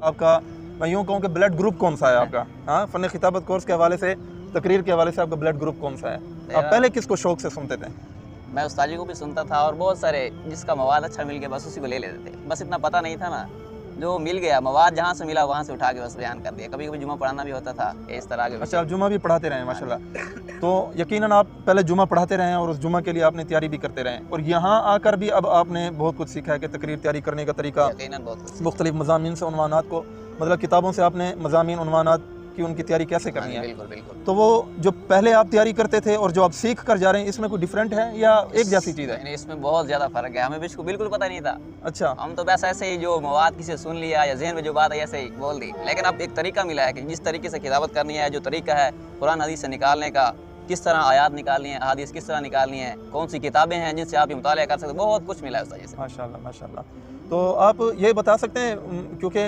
आपका मैं यूँ कहूँ कि ब्लड ग्रुप कौन सा है आपका? हाँ, फ़न खिताबत कोर्स के हवाले से, तकरीर के हवाले से आपका ब्लड ग्रुप कौन सा है? आप पहले किसको शौक़ से सुनते थे? मैं उस्ताद जी को भी सुनता था और बहुत सारे जिसका मवाद अच्छा मिल गया बस उसी को ले लेते थे। बस इतना पता नहीं था ना, जो मिल गया मवाद जहाँ से मिला वहाँ से उठा के बस बयान कर दिया। कभी-कभी जुमा पढ़ाना भी होता था इस तरह के। अच्छा, आप जुमा भी पढ़ाते रहे हैं माशाल्लाह। तो यकीनन आप पहले जुमा पढ़ाते रहे हैं और उस जुमा के लिए आपने तैयारी भी करते रहे हैं और यहाँ आकर भी अब आपने बहुत कुछ सीखा है कि तकरीर तैयारी करने का तरीका, यकीनन बहुत कुछ मुख्तलिफ मज़ामीन से उन्वानात को, मतलब किताबों से आपने मज़ामीन उन्वानात की उनकी तैयारी कैसे करनी है। बिल्कुल, बिल्कुल। तो वो जो पहले आप तैयारी करते थे और जो आप सीख कर जा रहे हैं, इसमें कोई डिफरेंट है या एक जैसी चीज़ है? नहीं, इसमें बहुत ज़्यादा फ़र्क है। हमें इसको बिल्कुल पता नहीं था। अच्छा। हम तो बस ऐसे ही जो मवाद किसी से सुन लिया या ज़हन में जो बात है ऐसे ही बोल दी। लेकिन अब एक तरीका मिला है कि जिस तरीके से किताबत करनी है, जो तरीका है कुरान हदीस से निकालने का, किस तरह आयात निकालनी है, अहादीस किस तरह निकालनी है, कौन सी किताबें हैं जिनसे आप ये मुताला कर सकते हैं, बहुत कुछ मिला है उस वजह से। माशाल्लाह, माशाल्लाह। तो आप ये बता सकते हैं, क्योंकि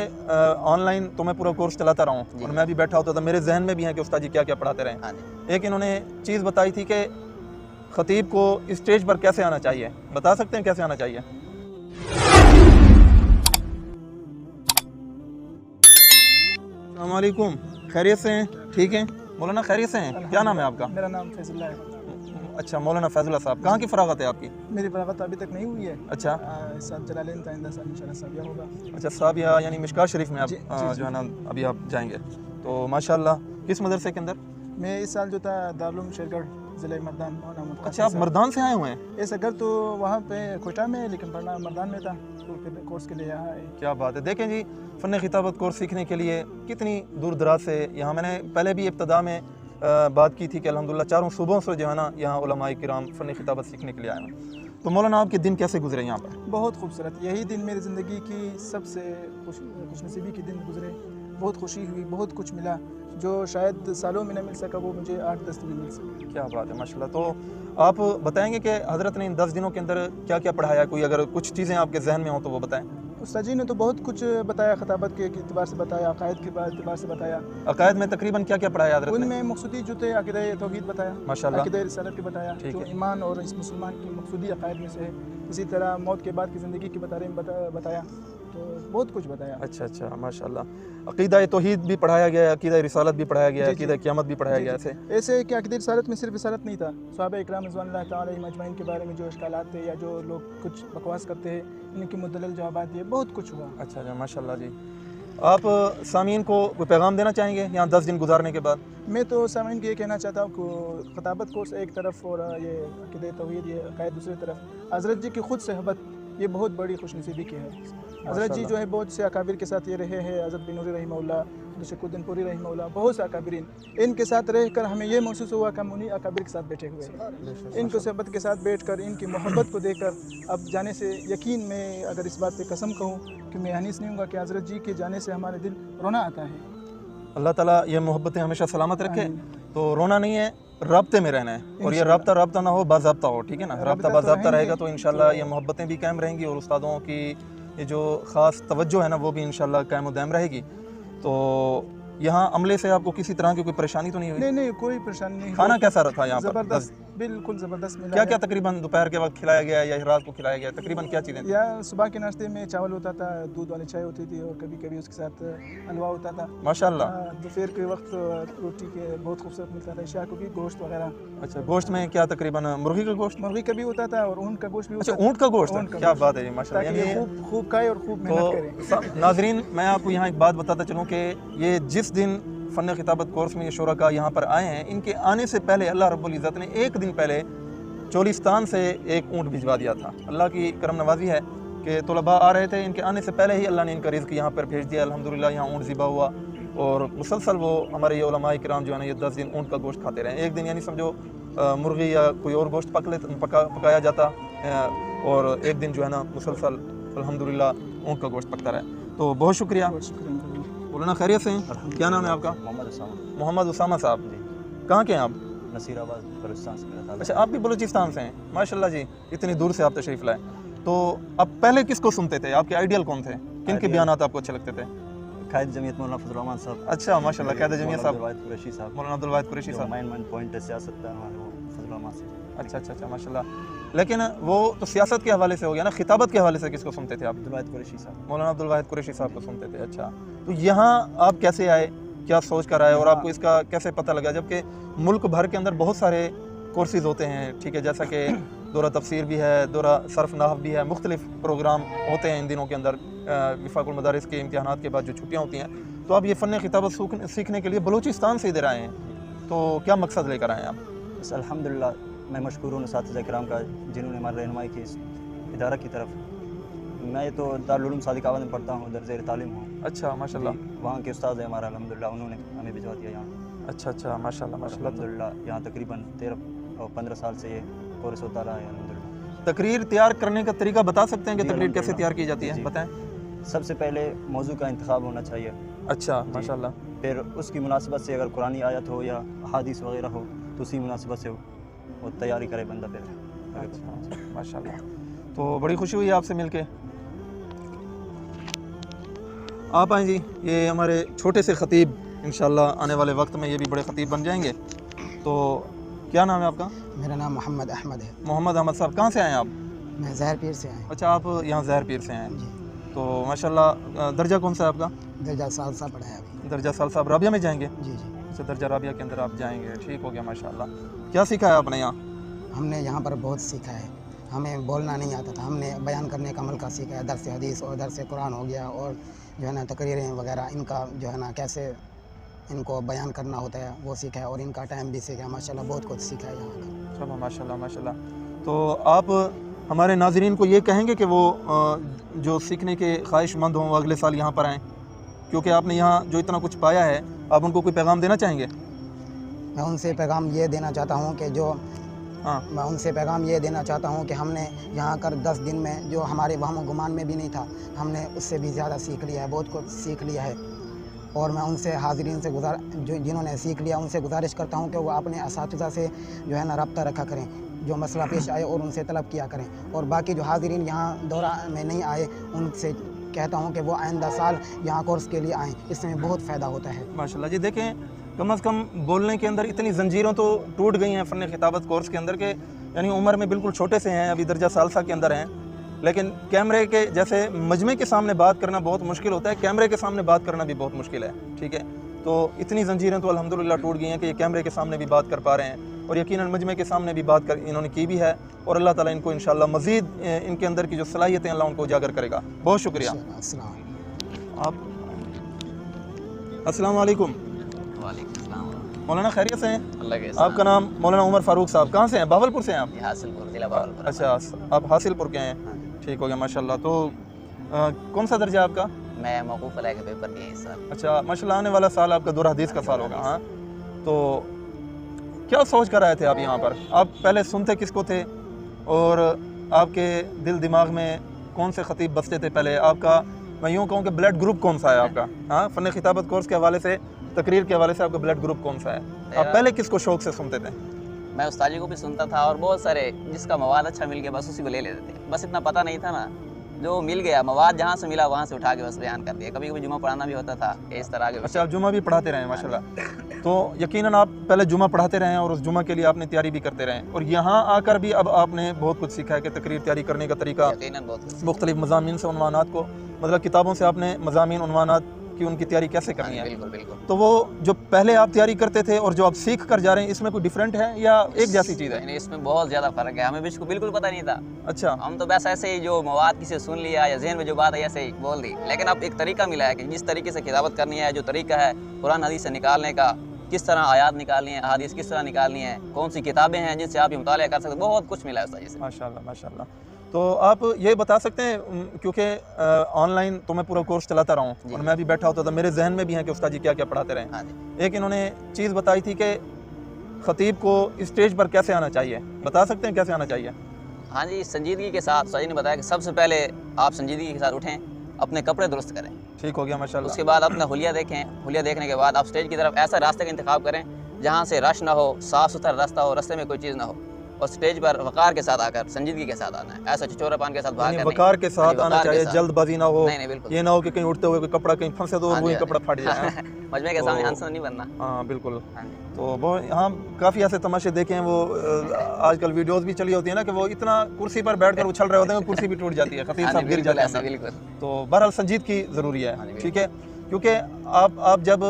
ऑनलाइन तो मैं पूरा कोर्स चलाता रहा हूँ और मैं भी बैठा होता था, मेरे जहन में भी है कि उस्ताद जी क्या-क्या पढ़ाते रहे। हाँ जी। एक इन्होंने चीज़ बताई थी कि ख़तीब को स्टेज पर कैसे आना चाहिए, बता सकते हैं कैसे आना चाहिए? अस्सलाम वालेकुम, खैरियत से हैं? ठीक हैं मौलाना, खैरियत से हैं? क्या नाम है आपका? मेरा नाम फैज़ुल्लाह है। अच्छा, मौलाना फैज़ुल्लाह साहब, कहाँ की फ़राग़त है आपकी? मेरी फ़राग़त अभी तक नहीं हुई है। अच्छा। इस साल जलालैन था, इंदा साल इंशाअल्लाह साबिया होगा। अच्छा, साबिया यानी मिशकात शरीफ में आप जो है ना अभी आप जाएंगे। तो माशाल्लाह, किस मदरसे के अंदर? मैं इस साल जो था दारुल शेरगढ़ ज़िले मर्दान। अच्छा, आप मर्दान से आए हुए हैं? ऐसा घर तो वहाँ पे कोयटा में, लेकिन पढ़ना मर्दान में था, तो फिर कोर्स के लिए यहाँ आए। क्या बात है। देखें जी, फ़न खिताबत कोर्स सीखने के लिए कितनी दूर दराज से यहाँ, मैंने पहले भी इब्तदा में बात की थी कि अल्हम्दुलिल्लाह चारों सूबों से जो है ना यहाँ उलमाए किराम फ़न खिताबत सीखने के लिए आए हैं। तो मौलाना, आपके दिन कैसे गुजरे यहाँ पर? बहुत खूबसूरत, यही दिन मेरी ज़िंदगी की सबसे खुशनसीबी के दिन गुजरे। बहुत खुशी हुई, बहुत कुछ मिला जो शायद सालों में न मिल सका, वो मुझे 8-10 दिन मिल सका। क्या बात है, माशाल्लाह। तो आप बताएंगे कि हज़रत ने इन 10 दिनों के अंदर क्या क्या पढ़ाया? कोई अगर कुछ चीज़ें आपके जहन में हो तो वो बताएं। उस्ताद जी ने तो बहुत कुछ बताया, खताबत के एतबार से बताया, अकायद के एतबार से बताया। अकायद में तकरीबन क्या क्या पढ़ाया हज़रत ने? उनमें मकसूदी जो थे अक़ीदा तौहीद बताया, माशाल्लाह, अक़ीदा रिसालत के बताया, जो ईमान और इस मुसलमान की मकसूदी अकायद में से है। इसी तरह मौत के बाद की ज़िंदगी के बारे में बताया, तो बहुत कुछ बताया। अच्छा अच्छा, माशाल्लाह। अक़ीदा तौहीद भी पढ़ाया गया है, अक़ीदा रिसालत भी पढ़ाया गया है, अक़ीदा क़यामत भी पढ़ाया गया है। ऐसे कि अक़ीदा रिसालत में सिर्फ रिसालत नहीं था, सहाबा इकराम रिज़वानुल्लाह तआला अलैहिम अजमईन के बारे में जो इश्कालात थे या जो लोग कुछ बकवास करते हैं, इनके मुद्दलल जवाबात दिए, बहुत कुछ हुआ। अच्छा अच्छा, माशाल्लाह जी। आप सामीन को कोई पैगाम देना चाहेंगे यहाँ 10 दिन गुजारने के बाद? मैं तो सामीन को ये कहना चाहता हूँ कि खताबत कोर्स एक तरफ और ये अक़ीदा तौहीद, ये अकायद दूसरी तरफ। हज़रत जी की खुद सहबत ये बहुत बड़ी खुशनसीबी की है। हज़रत जी जो है बहुत से अकाबिर के साथ ये रहे हैं, हज़रत बिनूरी रहिमहुल्लाह, शकुद्दीनपुरी रहिमहुल्लाह, बहुत से अकाबिरीन। इनके साथ रहकर हमें ये महसूस हुआ कि हम उन्हीं अकाबिर के साथ बैठे हुए हैं। इनको सहबत के साथ बैठकर, इनकी मोहब्बत को देखकर अब जाने से यकीन, मैं अगर इस बात पे कसम कहूँ कि मैं हनीस नहीं हूँगा कि हज़रत जी के जाने से हमारे दिल रोना आता है। अल्लाह ताला ये मोहब्बतें हमेशा सलामत रखे। तो रोना नहीं है, राब्ते में रहना है, और ये राब्ता ना हो, बाज़ाब्ता हो, ठीक है ना। राब्ता बाज़ाब्ता रहेगा तो इंशाल्लाह ये मोहब्बतें भी कायम रहेंगी और उस्तादों की ये जो ख़ास तवज्जो है ना वो भी इंशाल्लाह कायम व दायम रहेगी। तो यहाँ अमले से आपको किसी तरह की कोई परेशानी तो नहीं हुई? नहीं, कोई परेशानी नहीं। खाना कैसा रहा यहाँ पर? ज़बरदस्त, बिल्कुल ज़बरदस्त मिला। क्या क्या तकरीबन दोपहर के वक्त खिलाया गया या रात को खिलाया गया? तकरीबन क्या चीज़ें? या सुबह के नाश्ते में चावल होता था, दूध वाली चाय होती थी और कभी कभी उसके साथ हलवा होता था। माशाल्लाह। दोपहर के वक्त रोटी के बहुत खूबसूरत मिलता था, शाह को भी गोश्त वगैरह। अच्छा, गोश्त में क्या तकरीबन मुर्गी का गोश्त? मुर्गी का भी होता था और ऊँट का गोश्त भी होता था। अच्छा, ऊँट का गोश्त, क्या बात है माशाल्लाह। यानी खूब खाए और खूब मेहनत करें। नाज़रीन, मैं आपको यहाँ एक बात बताता चलूँ कि ये जिस दिन फ़न खिताबत कोर्स में ये शुरा यहाँ पर आए हैं, इनके आने से पहले अल्लाह रब्बुल इज़्ज़त ने एक दिन पहले चोलिस्तान से एक ऊँट भिजवा दिया था। अल्लाह की करम नवाजी है कि तलबा आ रहे थे, इनके आने से पहले ही अल्लाह ने इनका रिज़्क़ यहाँ पर भेज दिया। अल्हम्दुलिल्लाह यहाँ ऊँट ज़िबा हुआ और मुसलसल वो हमारे ये उलमाए किराम जो है ना ये 10 दिन ऊँट का गोश्त खाते रहे। एक दिन यानी समझो मुर्गी या कोई और गोश्त पकाया जाता और एक दिन जो है ना मुसलसल अल्हम्दुलिल्लाह ऊँट का गोश्त पकता रहा। तो बहुत शुक्रिया। मौलाना, खैरियत से हैं? क्या नाम है आपका? मोहम्मद उसामा साहब। कहाँ के हैं आप? नसीराबाद, बलूचिस्तान से। अच्छा, आप भी बलूचिस्तान से हैं? माशाल्लाह जी, इतनी दूर से आप तशरीफ़ लाए। तो अब पहले किसको सुनते थे? आपके आइडियल कौन थे? किन के बयानात आपको अच्छे लगते थे? कायद जमीयत मौलाना फजल रहमान साहब। अच्छा, माशाल्लाह, कायद जमीयत साहब, कुरैशी साहब, मौलाना अब्दुल वाहिद कुरैशी साहब। मेन पॉइंट है सियासत का, उलमा से। अच्छा माशाल्लाह। लेकिन वो तो सियासत के हवाले से हो गया ना, खिताबत के हवाले से किसको सुनते थे आप? अब्दुल वाहिद कुरैशी साहब। मौलाना अब्दुल वाहिद कुरैशी साहब को सुनते थे। अच्छा, तो यहाँ आप कैसे आए, क्या सोच कर आए और आपको इसका कैसे पता लगा, जबकि मुल्क भर के अंदर बहुत सारे कोर्सेज़ होते हैं, ठीक है, जैसा कि दौरा तफसीर भी है, दौरा सर्फ नाहव भी है, मुख्तलिफ प्रोग्राम होते हैं इन दिनों के अंदर विफाकुल मदारिस के इम्तिहानात के बाद जो छुट्टियाँ होती हैं। तो आप ये फ़न खिताबत सीखने के लिए बलूचिस्तान से इधर आए हैं, तो क्या मकसद लेकर आए हैं आप? बस अल्हम्दुलिल्लाह मैं मशकूर हूँ उस्ताद किराम का जिन्होंने हमारी रहनुमाई की इस इदारा की तरफ। मैं तो दारुल उलूम सादिकाबाद में पढ़ता हूँ, दर्जे तालीम हूँ। अच्छा माशाल्लाह। वहाँ के उस्ताद हैं हमारा अल्हम्दुलिल्लाह, उन्होंने हमें भिजवा दिया यहाँ। अच्छा माशाल्लाह माशाल्लाह। अल्हम्दुलिल्लाह यहाँ तकरीबन 13 और 15 साल से ये कोर्स होता रहा है अल्हम्दुलिल्लाह। तकरीर तैयार करने का तरीका बता सकते हैं कि जी, तकरीर कैसे अल्हम्दुलिल्लाह। तैयार की जाती है? जी। बताएं। सबसे पहले मौजू का इंतखाब होना चाहिए। अच्छा जी। माशाल्लाह। फिर उसकी मुनासिबत से अगर कुरानी आयत हो या हदीस वगैरह हो तो उसी मुनासिबत से वो तैयारी करे बंदा फिर। अच्छा माशाल्लाह। तो बड़ी खुशी हुई आपसे मिलके। आप आएँ जी, ये हमारे छोटे से ख़तीब इंशाल्लाह आने वाले वक्त में ये भी बड़े ख़तीब बन जाएंगे। तो क्या नाम है आपका? मेरा नाम मोहम्मद अहमद है। मोहम्मद अहमद साहब, कहाँ से आए हैं आप? मैं ज़हर पीर से आया अच्छा, आप यहाँ ज़हर पीर से आए जी। हैं। तो माशाल्लाह दर्जा कौन सा है आपका? दर्जा साल सा पढ़ा है अभी। दर्जा साल साहब राबिया में जाएंगे? जी जी। अच्छा, दर्जा राबिया के अंदर आप जाएंगे, ठीक हो गया माशाल्लाह। क्या सीखा है आपने यहाँ? हमने यहाँ पर बहुत सीखा है। हमें बोलना नहीं आता था, हमने बयान करने का मलका सीखा है। दर्स हदीस और दर्स कुरान हो गया, और जो है ना तकरीरें वगैरह इनका जो है ना कैसे इनको बयान करना होता है वो सीखा है, और इनका टाइम भी सीखा है। माशाल्लाह बहुत कुछ सीखा है यहाँ का। चलो माशाल्लाह माशाल्लाह। तो आप हमारे नाज़रीन को ये कहेंगे कि वो जो सीखने के ख्वाहिशमंद हों वो अगले साल यहाँ पर आएँ, क्योंकि आपने यहाँ जो इतना कुछ पाया है, आप उनको कोई पैगाम देना चाहेंगे? मैं उनसे पैगाम ये देना चाहता हूँ कि जो हाँ मैं उनसे पैगाम ये देना चाहता हूँ कि हमने यहाँ कर 10 दिन में जो हमारे वहम गुमान में भी नहीं था, हमने उससे भी ज़्यादा सीख लिया है, बहुत कुछ सीख लिया है। और मैं उनसे हाज़रीन से जो जिन्होंने सीख लिया उनसे गुजारिश करता हूँ कि वो अपने असातिज़ा से जो है ना रब्ता रखा करें, जो मसला पेश आए और उनसे तलब किया करें। और बाकी जो हाज़रीन यहाँ दौरा में नहीं आए उनसे कहता हूँ कि वो आइंदा साल यहाँ कोर्स के लिए आएँ, इसमें बहुत फ़ायदा होता है। माशाल्लाह जी। देखें, कम से कम बोलने के अंदर इतनी जंजीरों तो टूट गई हैं फ़न खिताबत कोर्स के अंदर के, यानी उम्र में बिल्कुल छोटे से हैं, अभी दर्जा सालसा के अंदर हैं, लेकिन कैमरे के जैसे मजमे के सामने बात करना बहुत मुश्किल होता है, कैमरे के सामने बात करना भी बहुत मुश्किल है, ठीक है। तो इतनी जंजीरें तो अल्हम्दुलिल्लाह टूट गई हैं कि ये कैमरे के सामने भी बात कर पा रहे हैं, और यकीनन मजमे के सामने भी बात कर इन्होंने की भी है, और अल्लाह ताला इनको इंशाअल्लाह मज़ीद इनके अंदर की जो सलाहियतें अल्लाह उनको उजागर करेगा। बहुत शुक्रिया। अस्सलाम वालेकुम। आप अस्सलाम वालेकुम। वालेकुम अस्सलाम। मौलाना खैरियत से हैं? अल्लाह के आपका नाम? मौलाना उमर फ़ारूक साहब। कहाँ से हैं? बावलपुर से हैं आप? हासिलपुर जिला बावलपुर। अच्छा, आप हासिलपुर के हैं, ठीक हो गया माशाल्लाह। तो कौन सा दर्जा आपका? मैं मौकूफ़ अलैह के पेपर दिए इस साल। अच्छा माशाल्लाह, आने वाला साल आपका दौरा हदीस का साल होगा। हाँ, तो क्या सोच कर आए थे आप यहाँ पर? आप पहले सुनते किसको थे, और आपके दिल दिमाग में कौन से ख़तीब बसते थे पहले? आपका, मैं यूँ कहूँ कि ब्लड ग्रुप कौन सा है आपका? हाँ, फ़न खिताबत कोर्स के हवाले से, तकरीर के हवाले से आपका ब्लड ग्रुप कौन सा है? आप पहले किसको शौक़ से सुनते थे? मैं उस्ताद जी को भी सुनता था, और बहुत सारे जिसका मवाद अच्छा मिल गया बस उसी को ले लेते थे। बस इतना पता नहीं था ना, जो मिल गया मवाद जहाँ से मिला वहाँ से उठा के बस बयान कर दिया। कभी कभी जुमा पढ़ाना भी होता था इस तरह के। अच्छा, आप जुमा भी पढ़ाते रहे माशाल्लाह। तो यकीनन आप पहले जुमा पढ़ाते रहे हैं और उस जुमा के लिए आपने तैयारी भी करते रहे, और यहाँ आकर भी अब आपने बहुत कुछ सीखा है कि तकरीर तैयारी करने का तरीका, यकीनन बहुत कुछ। मुख्तलिफ मज़ामीन से उन्वानात को, मतलब किताबों से आपने मज़ामीन उन्वानात की उनकी तैयारी कैसे करनी है। बिल्कुल बिल्कुल। तो वो जो पहले आप तैयारी करते थे और जो आप सीख कर जा रहे हैं, इसमें कोई डिफरेंट है या एक जैसी चीज़ है? नहीं, इसमें बहुत ज़्यादा फ़र्क है। हमें इसको बिल्कुल पता नहीं था। अच्छा, हम तो बस ऐसे ही जो मवाद किसी से सुन लिया या जहन में जो बात है ऐसे ही बोल दी। लेकिन अब एक तरीका मिला है कि जिस तरीके से खिताबत करनी है, जो तरीका है कुरान हदीस से निकालने का, किस तरह आयात निकालनी है, हदीस किस तरह निकालनी है, कौन सी किताबें हैं जिनसे आप ये मुताला कर सकते, बहुत कुछ मिला है उस्ताद जी से। माशाल्लाह माशाल्लाह। तो आप ये बता सकते हैं, क्योंकि ऑनलाइन तो मैं पूरा कोर्स चलाता रहा हूँ और मैं भी बैठा होता था, मेरे जहन में भी है कि उस्ताद जी क्या क्या पढ़ाते रहे। हाँ जी। एक इन्होंने चीज़ बताई थी कि ख़तीब को स्टेज पर कैसे आना चाहिए, बता सकते हैं कैसे आना चाहिए? हाँ जी, संजीदगी के साथ उस्ताद जी ने बताया कि सबसे पहले आप संजीदगी के साथ उठें, अपने कपड़े दुरुस्त करें, ठीक हो गया माशाल्लाह। उसके बाद अपना हुलिया देखें, हुलिया देखने के बाद आप स्टेज की तरफ ऐसा रास्ते का इंतखाब करें जहाँ से रश ना हो, साफ़ सुथरा रास्ता हो, रास्ते में कोई चीज़ ना हो। और स्टेज पर वकार के साथ आकर संजीदगी के साथ आना है, ऐसा चिचोरापन के साथ भाग यानी कर वकार के नहीं। साथ हाँ जी, आना वकार के चाहिए, साथ। जल्दबाजी ना हो, नहीं नहीं बिल्कुल ये ना हो कि कहीं उड़ते हुए कोई कपड़ा कहीं फंसे तो हाँ वही जी, कपड़ा फट जाए। मजमे के सामने तो- हंसना नहीं बनना। हाँ बिल्कुल। हाँ जी। तो वो यहाँ काफ़ी ऐसे तमाशे देखे हैं, वो आजकल वीडियोस भी चली होती है ना कि वो इतना कुर्सी पर बैठकर उछल रहे होते हैं, कुर्सी भी टूट जाती है, खतीब हाँ जी, साहब गिर बिल्कुल जाते हैं ऐसा, अंदर। बिल्कुल। तो बहरहाल संजीदगी ज़रूरी हाँ जी, है, ठीक है, क्योंकि आप जब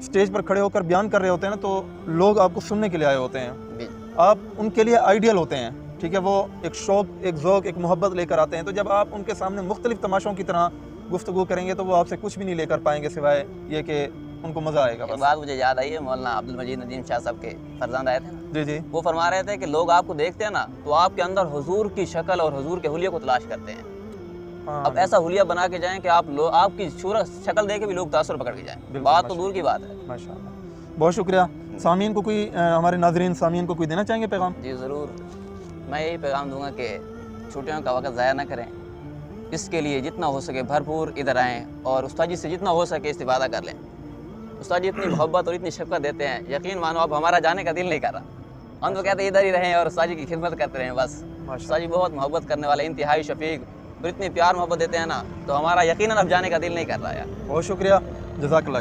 स्टेज पर खड़े होकर बयान कर रहे होते हैं ना, तो लोग आपको सुनने के लिए आए होते हैं, जी आप उनके लिए आइडियल होते हैं, ठीक है, वो एक शौक, एक ज़ौक़, एक मोहब्बत लेकर आते हैं। तो जब आप उनके सामने मुख्तलिफ तमाशों की तरह गुफ्तगू करेंगे तो वो आपसे कुछ भी नहीं लेकर पाएंगे सिवाय ये कि उनको मज़ा आएगा एक बस। बात मुझे याद आई है, मौलाना अब्दुल मजीद नदीम शाह साहब के फरजांद आए थे ना, जी जी। वो फरमा रहे थे कि लोग आपको देखते हैं ना तो आपके अंदर हुजूर की शक्ल और हुजूर के हुलिये को तलाश करते हैं। हाँ, अब ऐसा हुलिया बना के जाएं कि आपकी सूरत शक्ल देख के भी लोग तासुर पकड़ के जाएं। बिल्कुल, बात तो माशाअल्लाह। दूर की बात है। माशाअल्लाह, बहुत शुक्रिया। सामीन को कोई हमारे नाजरीन सामीन को कोई देना चाहेंगे पैगाम? जी ज़रूर, मैं यही पैगाम दूंगा कि छुट्टियों का वक्त ज़ाया ना करें, इसके लिए जितना हो सके भरपूर इधर आएँ और उस्ताद जी से जितना हो सके इस्तिफ़ादा कर लें। उस्ताद जी इतनी मोहब्बत और इतनी शफ़क़त देते हैं, यकीन मानो अब हमारा जाने का दिल नहीं कर रहा। हम तो कहते हैं इधर ही रहें और उस्ताद जी की खिदमत करते रहें बस। उस्ताद जी बहुत मोहब्बत करने वाले, इंतहाई शफीक और इतनी प्यार मोहब्बत देते हैं ना, तो हमारा यकीनन अब जाने का दिल नहीं कर रहा यार। बहुत शुक्रिया, जज़ाकल्लाह जी।